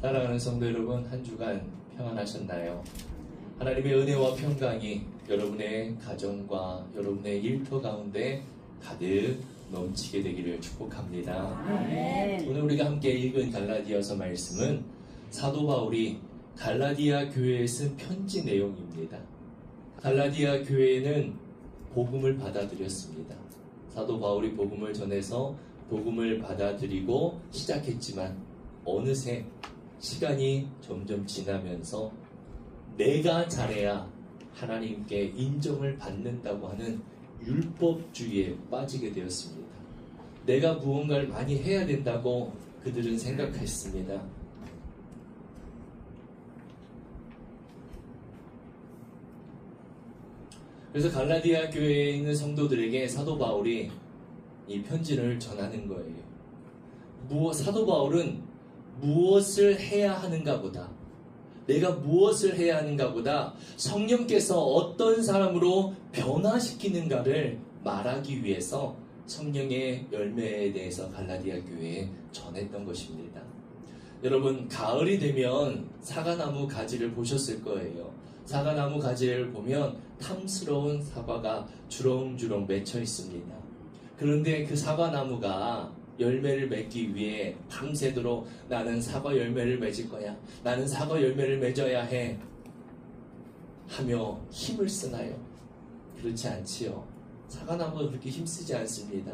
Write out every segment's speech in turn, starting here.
사랑하는 성도 여러분, 한 주간 평안하셨나요? 하나님의 은혜와 평강이 여러분의 가정과 여러분의 일터 가운데 가득 넘치게 되기를 축복합니다. 오늘 우리가 함께 읽은 갈라디아서 말씀은 사도 바울이 갈라디아 교회에 쓴 편지 내용입니다. 갈라디아 교회는 복음을 받아들였습니다. 사도 바울이 복음을 전해서 복음을 받아들이고 시작했지만 어느새 시간이 점점 지나면서 내가 잘해야 하나님께 인정을 받는다고 하는 율법주의에 빠지게 되었습니다. 내가 무언가를 많이 해야 된다고 그들은 생각했습니다. 그래서 갈라디아 교회에 있는 성도들에게 사도 바울이 이 편지를 전하는 거예요. 사도 바울은 무엇을 해야 하는가 보다, 내가 무엇을 해야 하는가 보다 성령께서 어떤 사람으로 변화시키는가를 말하기 위해서 성령의 열매에 대해서 갈라디아 교회에 전했던 것입니다. 여러분, 가을이 되면 사과나무 가지를 보셨을 거예요. 사과나무 가지를 보면 탐스러운 사과가 주렁주렁 맺혀 있습니다. 그런데 그 사과나무가 열매를 맺기 위해 밤새도록 나는 사과 열매를 맺을 거야, 나는 사과 열매를 맺어야 해 하며 힘을 쓰나요? 그렇지 않지요. 사과나무가 그렇게 힘쓰지 않습니다.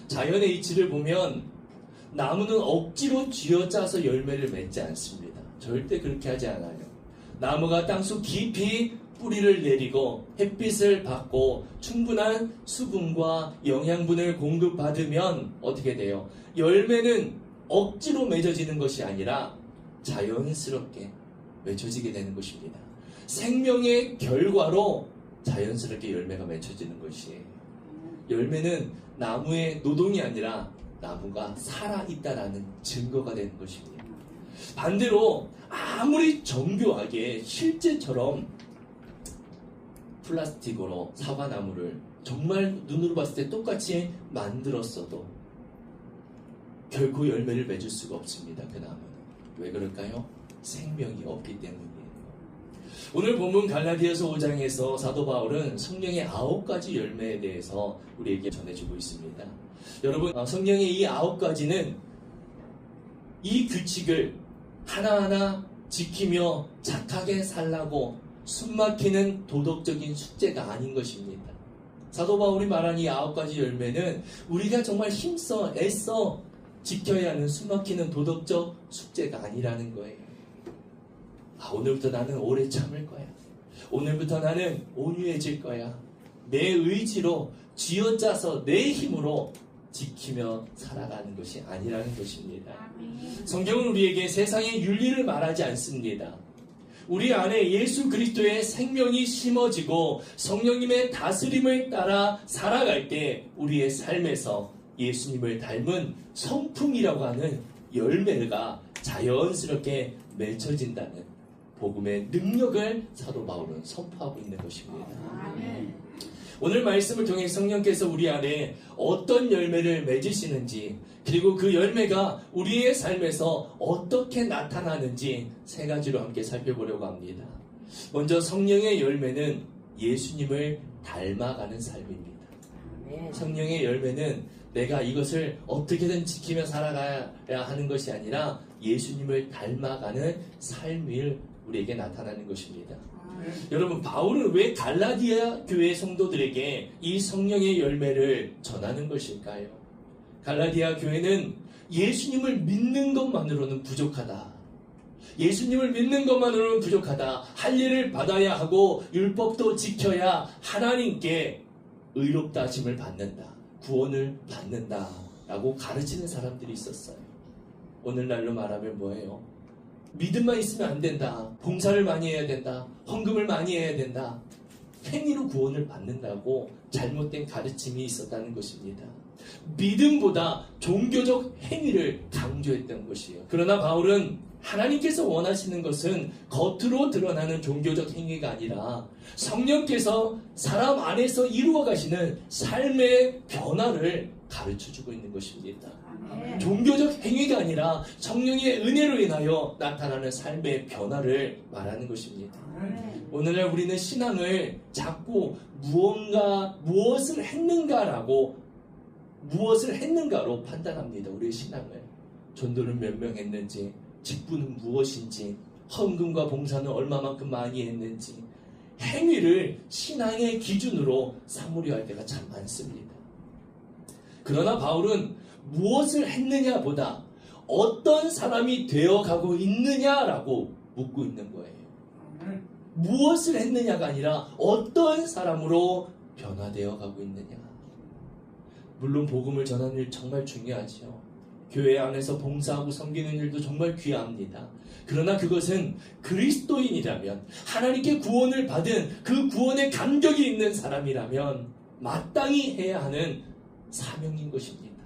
자연의 이치를 보면 나무는 억지로 쥐어짜서 열매를 맺지 않습니다. 절대 그렇게 하지 않아요. 나무가 땅속 깊이 뿌리를 내리고 햇빛을 받고 충분한 수분과 영양분을 공급받으면 어떻게 돼요? 열매는 억지로 맺어지는 것이 아니라 자연스럽게 맺혀지게 되는 것입니다. 생명의 결과로 자연스럽게 열매가 맺혀지는 것이에요. 열매는 나무의 노동이 아니라 나무가 살아있다라는 증거가 되는 것입니다. 반대로 아무리 정교하게 실제처럼 플라스틱으로 사과나무를 정말 눈으로 봤을 때 똑같이 만들었어도 결코 열매를 맺을 수가 없습니다. 그 나무는. 왜 그럴까요? 생명이 없기 때문이에요. 오늘 본문 갈라디아서 5장에서 사도 바울은 성령의 9가지 열매에 대해서 우리에게 전해주고 있습니다. 여러분, 성령의 이 9가지는 이 규칙을 하나하나 지키며 착하게 살라고 숨막히는 도덕적인 숙제가 아닌 것입니다. 사도 바울이 말한 이 9가지 열매는 우리가 정말 힘써 애써 지켜야 하는 숨막히는 도덕적 숙제가 아니라는 거예요. 오늘부터 나는 오래 참을 거야, 오늘부터 나는 온유해질 거야, 내 의지로 쥐어짜서 내 힘으로 지키며 살아가는 것이 아니라는 것입니다. 성경은 우리에게 세상의 윤리를 말하지 않습니다. 우리 안에 예수 그리스도의 생명이 심어지고 성령님의 다스림을 따라 살아갈 때 우리의 삶에서 예수님을 닮은 성품이라고 하는 열매가 자연스럽게 맺혀진다는 복음의 능력을 사도 바울은 선포하고 있는 것입니다. 오늘 말씀을 통해 성령께서 우리 안에 어떤 열매를 맺으시는지, 그리고 그 열매가 우리의 삶에서 어떻게 나타나는지 세 가지로 함께 살펴보려고 합니다. 먼저 성령의 열매는 예수님을 닮아가는 삶입니다. 성령의 열매는 내가 이것을 어떻게든 지키며 살아가야 하는 것이 아니라 예수님을 닮아가는 삶을 우리에게 나타나는 것입니다. 여러분, 바울은 왜 갈라디아 교회 성도들에게 이 성령의 열매를 전하는 것일까요? 갈라디아 교회는 예수님을 믿는 것만으로는 부족하다, 예수님을 믿는 것만으로는 부족하다, 할 일을 받아야 하고 율법도 지켜야 하나님께 의롭다 하심을 받는다, 구원을 받는다 라고 가르치는 사람들이 있었어요. 오늘날로 말하면 뭐예요? 믿음만 있으면 안 된다, 봉사를 많이 해야 된다, 헌금을 많이 해야 된다, 행위로 구원을 받는다고 잘못된 가르침이 있었다는 것입니다. 믿음보다 종교적 행위를 강조했던 것이에요. 그러나 바울은 하나님께서 원하시는 것은 겉으로 드러나는 종교적 행위가 아니라 성령께서 사람 안에서 이루어 가시는 삶의 변화를 가르쳐주고 있는 것입니다. 아멘. 종교적 행위가 아니라 성령의 은혜로 인하여 나타나는 삶의 변화를 말하는 것입니다. 아멘. 오늘날 우리는 신앙을 자꾸 무엇을 했는가로 판단합니다. 우리의 신앙을. 전도는 몇 명 했는지, 직분은 무엇인지, 헌금과 봉사는 얼마만큼 많이 했는지, 행위를 신앙의 기준으로 삼으려 할 때가 참 많습니다. 그러나 바울은 무엇을 했느냐보다 어떤 사람이 되어가고 있느냐라고 묻고 있는 거예요. 무엇을 했느냐가 아니라 어떤 사람으로 변화되어 가고 있느냐. 물론 복음을 전하는 일 정말 중요하죠. 교회 안에서 봉사하고 섬기는 일도 정말 귀합니다. 그러나 그것은 그리스도인이라면, 하나님께 구원을 받은 그 구원의 감격이 있는 사람이라면 마땅히 해야 하는 사명인 것입니다.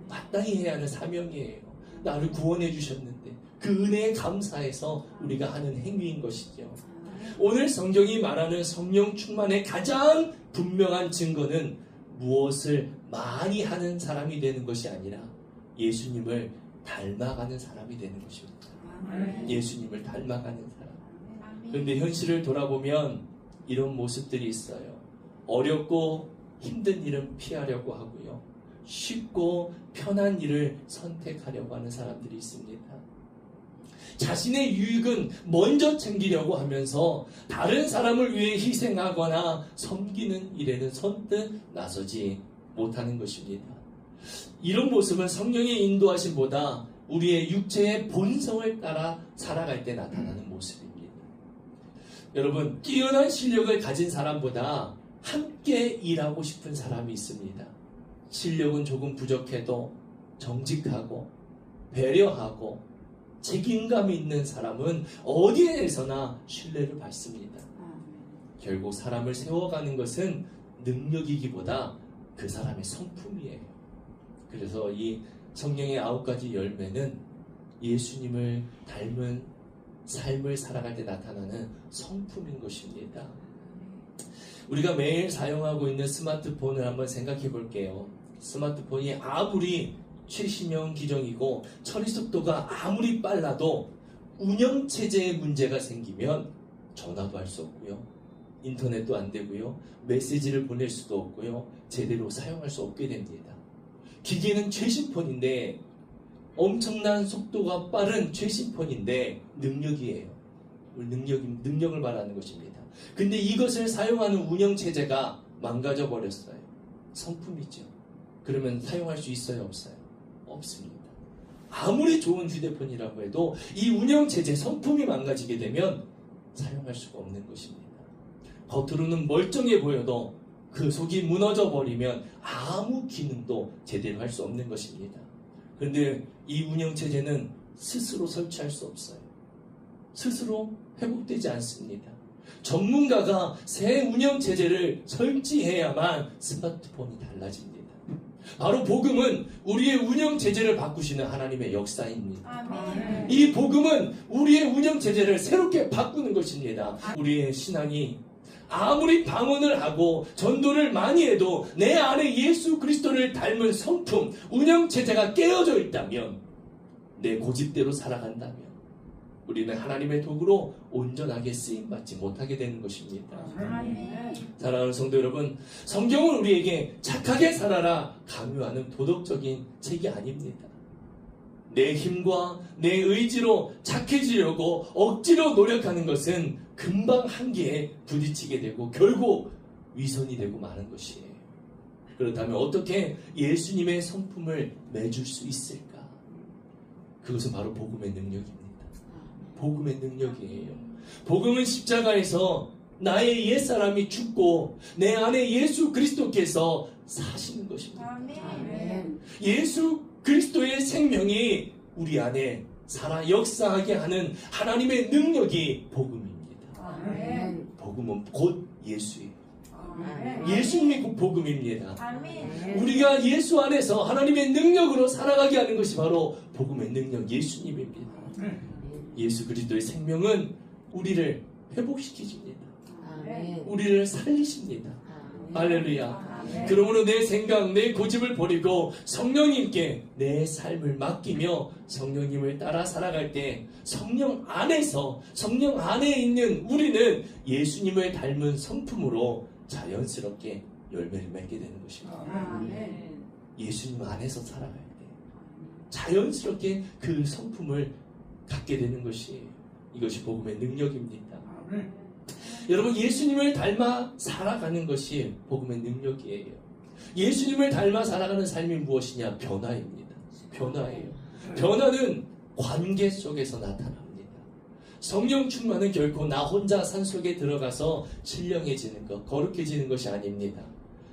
마땅히 해야 하는 사명이에요. 나를 구원해 주셨는데 그 은혜에 감사해서 우리가 하는 행위인 것이죠. 오늘 성경이 말하는 성령 충만의 가장 분명한 증거는 무엇을 많이 하는 사람이 되는 것이 아니라 예수님을 닮아가는 사람이 되는 것입니다. 예수님을 닮아가는 사람. 그런데 현실을 돌아보면 이런 모습들이 있어요. 어렵고 힘든 일은 피하려고 하고요. 쉽고 편한 일을 선택하려고 하는 사람들이 있습니다. 자신의 유익은 먼저 챙기려고 하면서 다른 사람을 위해 희생하거나 섬기는 일에는 선뜻 나서지 못하는 것입니다. 이런 모습은 성령의 인도하심보다 우리의 육체의 본성을 따라 살아갈 때 나타나는 모습입니다. 여러분, 뛰어난 실력을 가진 사람보다 함께 일하고 싶은 사람이 있습니다. 실력은 조금 부족해도 정직하고 배려하고 책임감 있는 사람은 어디에서나 신뢰를 받습니다. 결국 사람을 세워가는 것은 능력이기보다 그 사람의 성품이에요. 그래서 이 성령의 9가지 열매는 예수님을 닮은 삶을 살아갈 때 나타나는 성품인 것입니다. 우리가 매일 사용하고 있는 스마트폰을 한번 생각해 볼게요. 스마트폰이 아무리 최신형 기종이고 처리 속도가 아무리 빨라도 운영체제에 문제가 생기면 전화도 할 수 없고요. 인터넷도 안 되고요. 메시지를 보낼 수도 없고요. 제대로 사용할 수 없게 됩니다. 기계는 최신폰인데, 엄청난 속도가 빠른 최신폰인데 능력이에요. 능력을 말하는 것입니다. 근데 이것을 사용하는 운영체제가 망가져 버렸어요. 성품이죠. 그러면 사용할 수 있어요, 없어요? 없습니다. 아무리 좋은 휴대폰이라고 해도 이 운영체제 성품이 망가지게 되면 사용할 수가 없는 것입니다. 겉으로는 멀쩡해 보여도 그 속이 무너져 버리면 아무 기능도 제대로 할 수 없는 것입니다. 그런데 이 운영체제는 스스로 설치할 수 없어요. 스스로 회복되지 않습니다. 전문가가 새 운영체제를 설치해야만 스마트폰이 달라집니다. 바로 복음은 우리의 운영체제를 바꾸시는 하나님의 역사입니다. 아멘. 이 복음은 우리의 운영체제를 새롭게 바꾸는 것입니다. 우리의 신앙이 아무리 방언을 하고 전도를 많이 해도 내 안에 예수 그리스도를 닮은 성품, 운영체제가 깨어져 있다면, 내 고집대로 살아간다면 우리는 하나님의 도구로 온전하게 쓰임받지 못하게 되는 것입니다. 아멘. 사랑하는 성도 여러분, 성경은 우리에게 착하게 살아라 강요하는 도덕적인 책이 아닙니다. 내 힘과 내 의지로 착해지려고 억지로 노력하는 것은 금방 한계에 부딪히게 되고 결국 위선이 되고 마는 것이에요. 그렇다면 어떻게 예수님의 성품을 맺을 수 있을까? 그것은 바로 복음의 능력입니다. 복음의 능력이에요. 복음은 십자가에서 나의 옛사람이 죽고 내 안에 예수 그리스도께서 사시는 것입니다. 아멘. 예수 그리스도의 생명이 우리 안에 살아 역사하게 하는 하나님의 능력이 복음입니다. 아멘. 복음은 곧 예수예요. 아멘. 예수님이 곧 복음입니다. 아멘. 우리가 예수 안에서 하나님의 능력으로 살아가게 하는 것이 바로 복음의 능력, 예수님입니다. 예수 그리스도의 생명은 우리를 회복시키십니다. 아멘. 우리를 살리십니다. 할렐루야. 그러므로 내 생각, 내 고집을 버리고 성령님께 내 삶을 맡기며 성령님을 따라 살아갈 때 성령 안에서, 성령 안에 있는 우리는 예수님을 닮은 성품으로 자연스럽게 열매를 맺게 되는 것입니다. 예수님 안에서 살아갈 때 자연스럽게 그 성품을 갖게 되는 것이, 이것이 복음의 능력입니다. 여러분, 예수님을 닮아 살아가는 것이 복음의 능력이에요. 예수님을 닮아 살아가는 삶이 무엇이냐? 변화입니다. 변화예요. 변화는 관계 속에서 나타납니다. 성령 충만은 결코 나 혼자 산속에 들어가서 신령해지는 것, 거룩해지는 것이 아닙니다.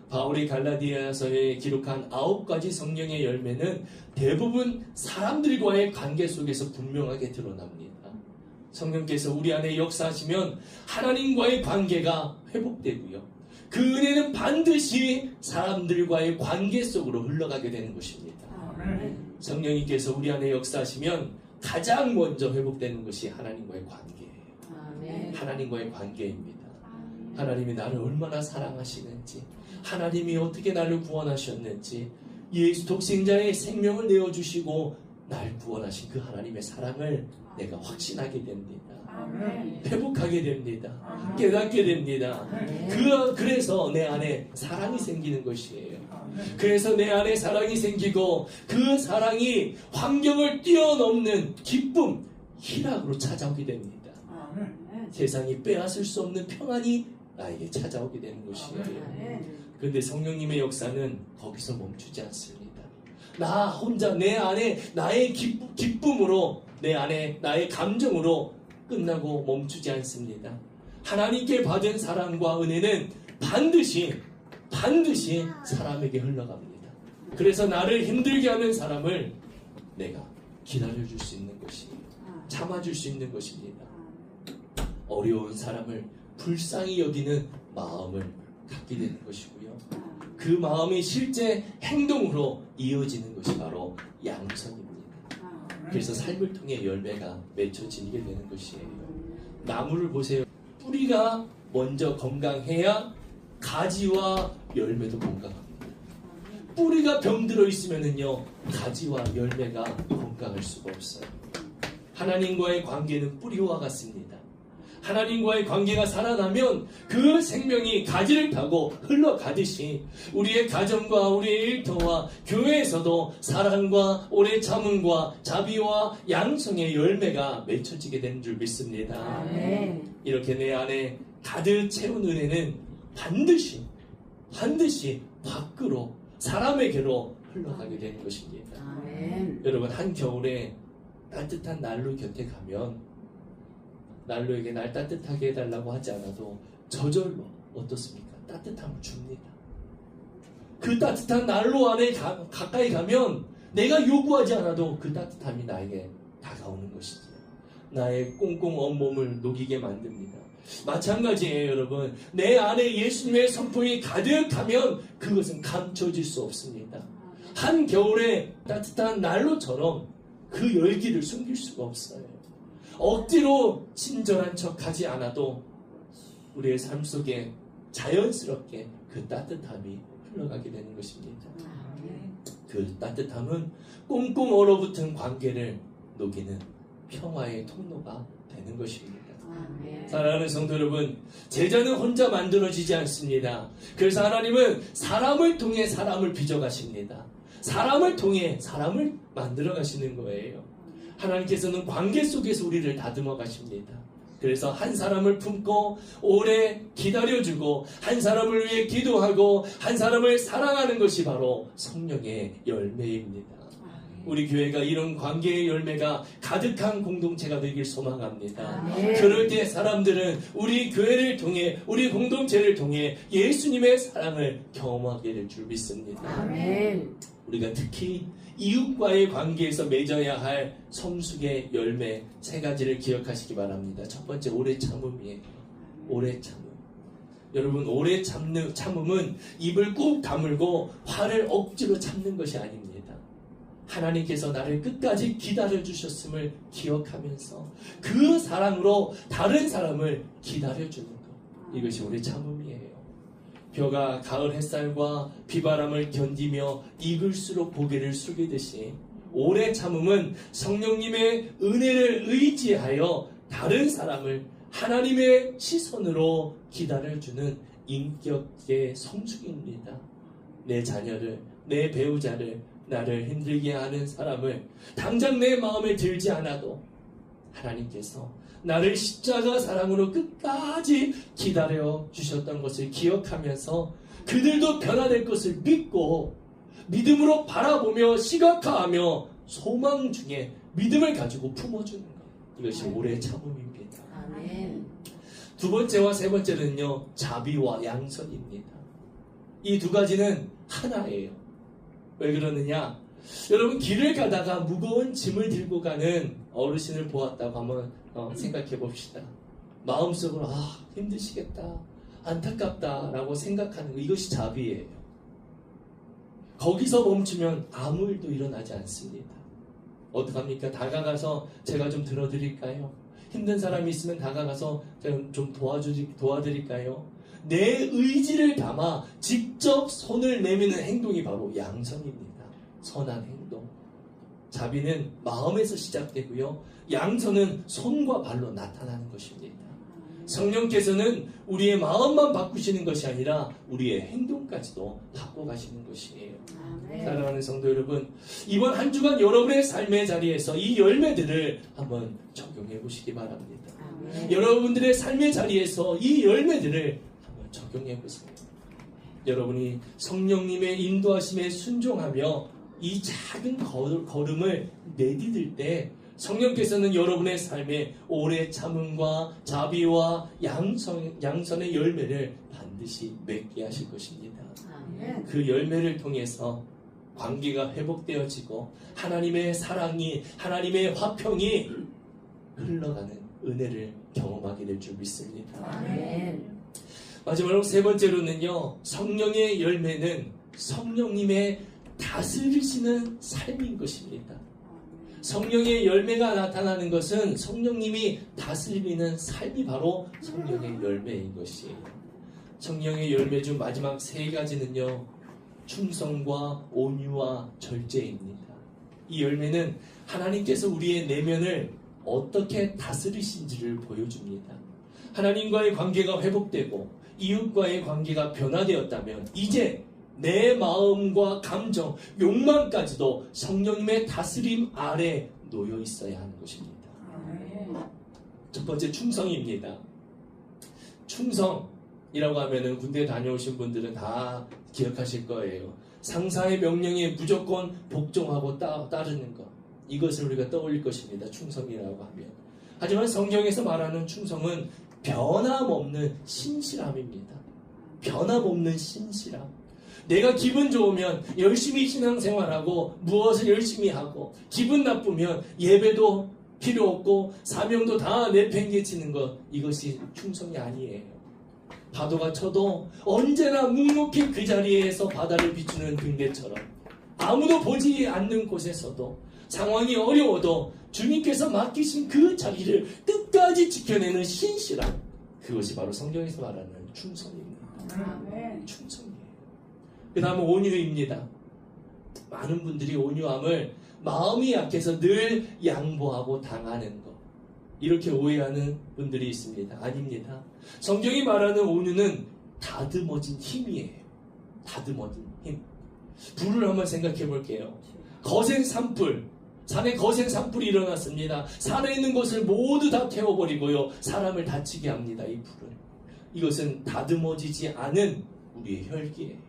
바울이 갈라디아서에 기록한 9가지 성령의 열매는 대부분 사람들과의 관계 속에서 분명하게 드러납니다. 성령께서 우리 안에 역사하시면 하나님과의 관계가 회복되고요. 그 은혜는 반드시 사람들과의 관계 속으로 흘러가게 되는 것입니다. 성령님께서 우리 안에 역사하시면 가장 먼저 회복되는 것이 하나님과의 관계예요. 하나님과의 관계입니다. 하나님이 나를 얼마나 사랑하시는지, 하나님이 어떻게 나를 구원하셨는지, 예수 독생자의 생명을 내어주시고 날 구원하신 그 하나님의 사랑을 내가 확신하게 됩니다. 회복하게 됩니다. 깨닫게 됩니다. 그래서 내 안에 사랑이 생기는 것이에요. 그래서 내 안에 사랑이 생기고 그 사랑이 환경을 뛰어넘는 기쁨, 희락으로 찾아오게 됩니다. 세상이 빼앗을 수 없는 평안이 나에게 찾아오게 되는 것이에요. 그런데 성령님의 역사는 거기서 멈추지 않습니다. 나 혼자 내 안에 나의 기쁨으로, 내 안에 나의 감정으로 끝나고 멈추지 않습니다. 하나님께 받은 사랑과 은혜는 반드시 사람에게 흘러갑니다. 그래서 나를 힘들게 하는 사람을 내가 기다려줄 수 있는 것이, 참아줄 수 있는 것입니다. 어려운 사람을 불쌍히 여기는 마음을 갖게 되는 것이고요. 그 마음이 실제 행동으로 이어지는 것이 바로 양성입니다. 그래서 삶을 통해 열매가 맺혀지게 되는 것이에요. 나무를 보세요. 뿌리가 먼저 건강해야 가지와 열매도 건강합니다. 뿌리가 병들어 있으면요, 가지와 열매가 건강할 수가 없어요. 하나님과의 관계는 뿌리와 같습니다. 하나님과의 관계가 살아나면 그 생명이 가지를 타고 흘러가듯이 우리의 가정과 우리의 일터와 교회에서도 사랑과 오래 참음과 자비와 양성의 열매가 맺혀지게 되는 줄 믿습니다. 이렇게 내 안에 가득 채운 은혜는 반드시 밖으로, 사람에게로 흘러가게 되는 것입니다. 여러분, 한겨울에 따뜻한 난로 곁에 가면 난로에게 날 따뜻하게 해달라고 하지 않아도 저절로 어떻습니까? 따뜻함을 줍니다. 그 따뜻한 난로 안에 가까이 가면 내가 요구하지 않아도 그 따뜻함이 나에게 다가오는 것이죠. 나의 꽁꽁 온몸을 녹이게 만듭니다. 마찬가지예요, 여러분. 내 안에 예수님의 성품이 가득하면 그것은 감춰질 수 없습니다. 한겨울에 따뜻한 난로처럼 그 열기를 숨길 수가 없어요. 억지로 친절한 척하지 않아도 우리의 삶 속에 자연스럽게 그 따뜻함이 흘러가게 되는 것입니다. 그 따뜻함은 꽁꽁 얼어붙은 관계를 녹이는 평화의 통로가 되는 것입니다. 사랑하는 성도 여러분, 제자는 혼자 만들어지지 않습니다. 그래서 하나님은 사람을 통해 사람을 빚어가십니다. 사람을 통해 사람을 만들어 가시는 거예요. 하나님께서는 관계 속에서 우리를 다듬어 가십니다. 그래서 한 사람을 품고 오래 기다려주고 한 사람을 위해 기도하고 한 사람을 사랑하는 것이 바로 성령의 열매입니다. 우리 교회가 이런 관계의 열매가 가득한 공동체가 되길 소망합니다. 그럴 때 사람들은 우리 교회를 통해, 우리 공동체를 통해 예수님의 사랑을 경험하게 될 줄 믿습니다. 우리가 특히 이웃과의 관계에서 맺어야 할 성숙의 열매 3가지를 기억하시기 바랍니다. 첫 번째, 오래 참음이에요. 오래 참음. 여러분, 오래 참음은 입을 꾹 다물고 화를 억지로 참는 것이 아닙니다. 하나님께서 나를 끝까지 기다려주셨음을 기억하면서 그 사랑으로 다른 사람을 기다려주는 것, 이것이 오래 참음이에요. 벼가 가을 햇살과 비바람을 견디며 익을수록 고개를 숙이듯이 오래 참음은 성령님의 은혜를 의지하여 다른 사람을 하나님의 시선으로 기다려주는 인격의 성숙입니다. 내 자녀를, 내 배우자를, 나를 힘들게 하는 사람을 당장 내 마음에 들지 않아도 하나님께서 나를 십자가 사랑으로 끝까지 기다려 주셨던 것을 기억하면서 그들도 변화될 것을 믿고 믿음으로 바라보며 시각화하며 소망 중에 믿음을 가지고 품어주는 것. 이것이 오래 참음입니다. 아멘. 두 번째와 세 번째는요, 자비와 양선입니다. 이 두 가지는 하나예요. 왜 그러느냐? 여러분, 길을 가다가 무거운 짐을 들고 가는 어르신을 보았다고 한번 생각해 봅시다. 마음속으로 힘드시겠다, 안타깝다 라고 생각하는 거, 이것이 자비예요. 거기서 멈추면 아무 일도 일어나지 않습니다. 어떡합니까? 다가가서 제가 좀 들어드릴까요? 힘든 사람이 있으면 다가가서 제가 좀 도와드릴까요? 내 의지를 담아 직접 손을 내미는 행동이 바로 양선입니다. 선한 행동. 자비는 마음에서 시작되고요. 양선은 손과 발로 나타나는 것입니다. 성령께서는 우리의 마음만 바꾸시는 것이 아니라 우리의 행동까지도 바꿔가시는 것이에요. 사랑하는 성도 여러분, 이번 한 주간 여러분의 삶의 자리에서 이 열매들을 한번 적용해 보시기 바랍니다. 여러분들의 삶의 자리에서 이 열매들을 한번 적용해 보세요. 여러분이 성령님의 인도하심에 순종하며 이 작은 걸음을 내디딜 때 성령께서는 여러분의 삶에 오래 참음과 자비와 양선의 열매를 반드시 맺게 하실 것입니다. 그 열매를 통해서 관계가 회복되어지고 하나님의 사랑이, 하나님의 화평이 흘러가는 은혜를 경험하게 될 줄 믿습니다. 마지막으로 세 번째로는요, 성령의 열매는 성령님의 다스리시는 삶인 것입니다. 성령의 열매가 나타나는 것은 성령님이 다스리는 삶이 바로 성령의 열매인 것이에요. 성령의 열매 중 마지막 세 가지는요, 충성과 온유와 절제입니다. 이 열매는 하나님께서 우리의 내면을 어떻게 다스리신지를 보여줍니다. 하나님과의 관계가 회복되고 이웃과의 관계가 변화되었다면 이제 내 마음과 감정, 욕망까지도 성령님의 다스림 아래 놓여 있어야 하는 것입니다. 첫 번째, 충성입니다. 충성이라고 하면은 군대 다녀오신 분들은 다 기억하실 거예요. 상사의 명령에 무조건 복종하고 따르는 것. 이것을 우리가 떠올릴 것입니다. 충성이라고 하면. 하지만 성경에서 말하는 충성은 변함없는 신실함입니다. 변함없는 신실함. 내가 기분 좋으면 열심히 신앙생활하고 무엇을 열심히 하고 기분 나쁘면 예배도 필요 없고 사명도 다 내팽개치는 것, 이것이 충성이 아니에요. 파도가 쳐도 언제나 묵묵히 그 자리에서 바다를 비추는 등대처럼 아무도 보지 않는 곳에서도 상황이 어려워도 주님께서 맡기신 그 자리를 끝까지 지켜내는 신실함, 그것이 바로 성경에서 말하는 충성입니다. 충성이에요. 그 다음은 온유입니다. 많은 분들이 온유함을 마음이 약해서 늘 양보하고 당하는 것, 이렇게 오해하는 분들이 있습니다. 아닙니다. 성경이 말하는 온유는 다듬어진 힘이에요. 다듬어진 힘. 불을 한번 생각해 볼게요. 거센 산불, 산에 거센 산불이 일어났습니다. 산에 있는 것을 모두 다 태워버리고요, 사람을 다치게 합니다. 이 불은. 이것은 다듬어지지 않은 우리의 혈기예요.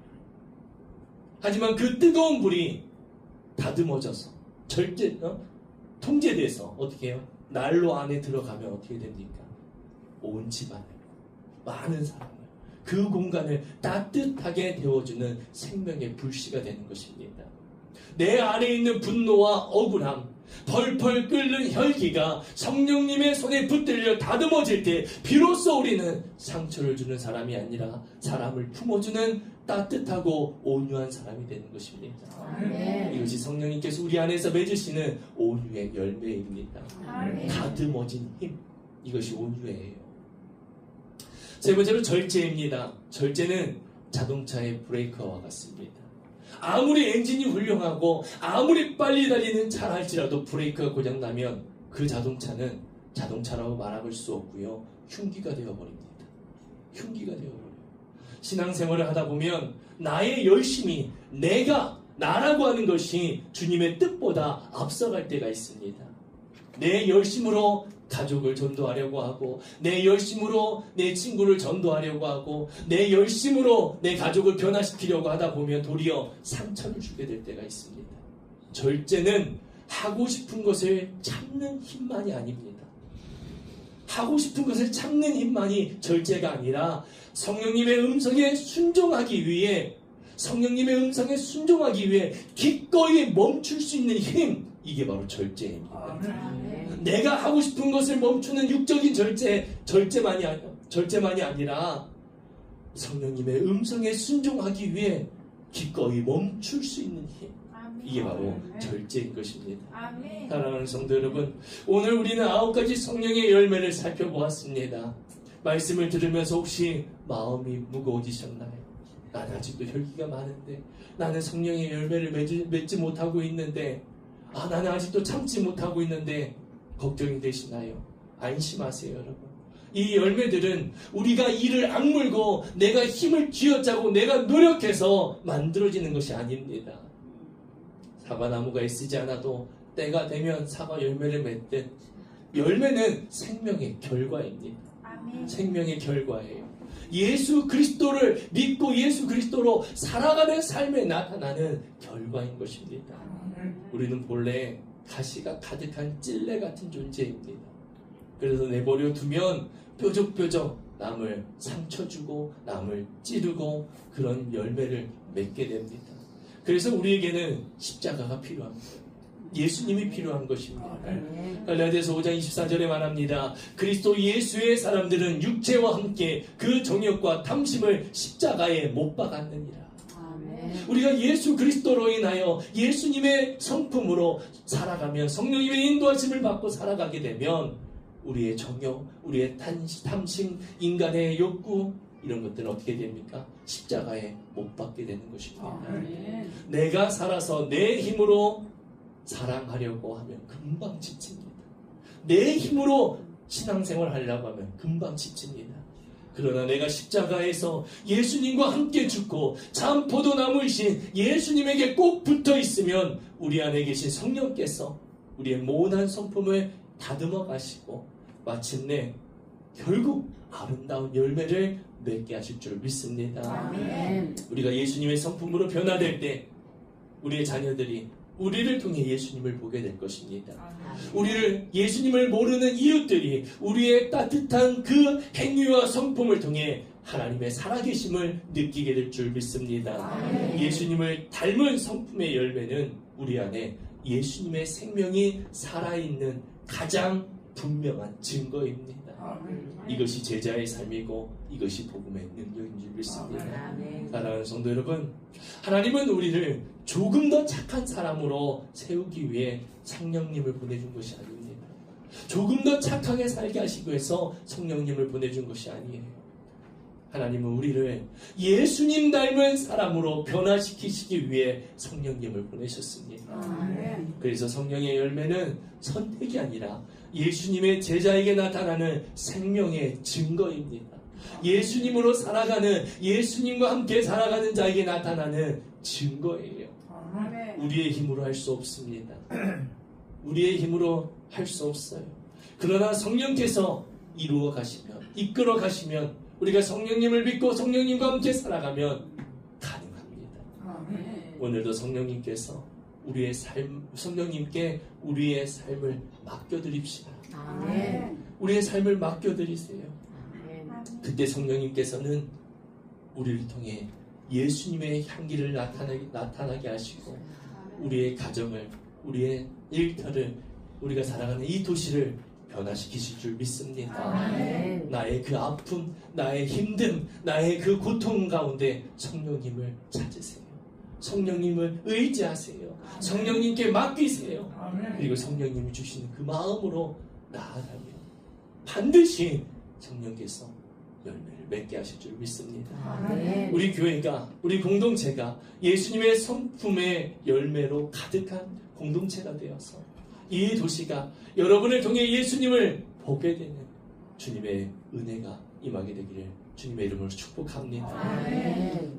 하지만 그 뜨거운 불이 다듬어져서 통제돼서 어떻게 해요? 난로 안에 들어가면 어떻게 됩니까? 온 집안을, 많은 사람을, 그 공간을 따뜻하게 데워주는 생명의 불씨가 되는 것입니다. 내 안에 있는 분노와 억울함, 펄펄 끓는 혈기가 성령님의 손에 붙들려 다듬어질 때 비로소 우리는 상처를 주는 사람이 아니라 사람을 품어주는 따뜻하고 온유한 사람이 되는 것입니다. 이것이 성령님께서 우리 안에서 맺으시는 온유의 열매입니다. 다듬어진 힘, 이것이 온유예요. 세 번째로 절제입니다. 절제는 자동차의 브레이크와 같습니다. 아무리 엔진이 훌륭하고 아무리 빨리 달리는 차라 할지라도 브레이크가 고장나면 그 자동차는 자동차라고 말할 수 없고요. 흉기가 되어버립니다. 흉기가 되어버려요. 신앙생활을 하다 보면 나의 열심이 나라고 하는 것이 주님의 뜻보다 앞서갈 때가 있습니다. 내 열심으로 가족을 전도하려고 하고 내 열심으로 내 친구를 전도하려고 하고 내 열심으로 내 가족을 변화시키려고 하다 보면 도리어 상처를 주게 될 때가 있습니다. 절제는 하고 싶은 것을 참는 힘만이 아닙니다. 하고 싶은 것을 참는 힘만이 절제가 아니라 성령님의 음성에 순종하기 위해 기꺼이 멈출 수 있는 힘, 이게 바로 절제입니다. 내가 하고 싶은 것을 멈추는 육적인 절제만이 아니라 성령님의 음성에 순종하기 위해 기꺼이 멈출 수 있는 힘, 이게 바로 절제인 것입니다. 사랑하는 성도 여러분, 오늘 우리는 9가지 성령의 열매를 살펴보았습니다. 말씀을 들으면서 혹시 마음이 무거워지셨나요? 나는 아직도 혈기가 많은데, 나는 성령의 열매를 맺지 못하고 있는데, 나는 아직도 참지 못하고 있는데 걱정이 되시나요? 안심하세요, 여러분. 이 열매들은 우리가 이를 악물고 내가 힘을 쥐어짜고 내가 노력해서 만들어지는 것이 아닙니다. 사과나무가 애쓰지 않아도 때가 되면 사과 열매를 맺듯 열매는 생명의 결과입니다. 생명의 결과예요. 예수 그리스도를 믿고 예수 그리스도로 살아가는 삶에 나타나는 결과인 것입니다. 우리는 본래 가시가 가득한 찔레 같은 존재입니다. 그래서 내버려 두면 뾰족뾰족 남을 상처 주고 남을 찌르고 그런 열매를 맺게 됩니다. 그래서 우리에게는 십자가가 필요한 거예요. 예수님이 필요한 것입니다. 갈라디아서 5장 24절에 말합니다. 그리스도 예수의 사람들은 육체와 함께 그 정욕과 탐심을 십자가에 못 박았느니라. 우리가 예수 그리스도로 인하여 예수님의 성품으로 살아가면, 성령님의 인도하심을 받고 살아가게 되면 우리의 정욕, 우리의 탐심, 인간의 욕구, 이런 것들은 어떻게 됩니까? 십자가에 못 박게 되는 것입니다. 내가 살아서 내 힘으로 사랑하려고 하면 금방 지칩니다. 내 힘으로 신앙생활 하려고 하면 금방 지칩니다. 그러나 내가 십자가에서 예수님과 함께 죽고 참 포도나무이신 예수님에게 꼭 붙어 있으면 우리 안에 계신 성령께서 우리의 모난 성품을 다듬어 가시고 마침내 결국 아름다운 열매를 맺게 하실 줄 믿습니다. 아멘. 우리가 예수님의 성품으로 변화될 때 우리의 자녀들이 우리를 통해 예수님을 보게 될 것입니다. 우리를 예수님을 모르는 이웃들이 우리의 따뜻한 그 행위와 성품을 통해 하나님의 살아계심을 느끼게 될 줄 믿습니다. 예수님을 닮은 성품의 열매는 우리 안에 예수님의 생명이 살아있는 가장 분명한 증거입니다. 이것이 제자의 삶이고 이것이 복음의 능력인 줄 믿습니다. 사랑하는 성도 여러분, 하나님은 우리를 조금 더 착한 사람으로 세우기 위해 성령님을 보내준 것이 아닙니다. 조금 더 착하게 살게 하시기 위해서 성령님을 보내준 것이 아니에요. 하나님은 우리를 예수님 닮은 사람으로 변화시키시기 위해 성령님을 보내셨습니다. 그래서 성령의 열매는 선택이 아니라 예수님의 제자에게 나타나는 생명의 증거입니다. 예수님으로 살아가는, 예수님과 함께 살아가는 자에게 나타나는 증거예요. 우리의 힘으로 할 수 없습니다. 우리의 힘으로 할 수 없어요. 그러나 성령께서 이루어 가시면, 이끌어 가시면, 우리가 성령님을 믿고 성령님과 함께 살아가면 가능합니다. 오늘도 성령님께서 우리의 성령님께 우리의 삶을 맡겨드립시다. 우리의 삶을 맡겨드리세요. 그때 성령님께서는 우리를 통해 예수님의 향기를 나타나게 하시고 우리의 가정을, 우리의 일터를, 우리가 살아가는 이 도시를 변화시키실 줄 믿습니다. 나의 그 아픔, 나의 힘듦, 나의 그 고통 가운데 성령님을 찾으세요. 성령님을 의지하세요. 성령님께 맡기세요. 그리고 성령님이 주시는 그 마음으로 나아가면 반드시 성령께서 열매를 맺게 하실 줄 믿습니다. 아멘. 우리 교회가, 우리 공동체가 예수님의 성품의 열매로 가득한 공동체가 되어서 이 도시가 여러분을 통해 예수님을 보게 되는 주님의 은혜가 임하게 되기를 주님의 이름으로 축복합니다. 아멘.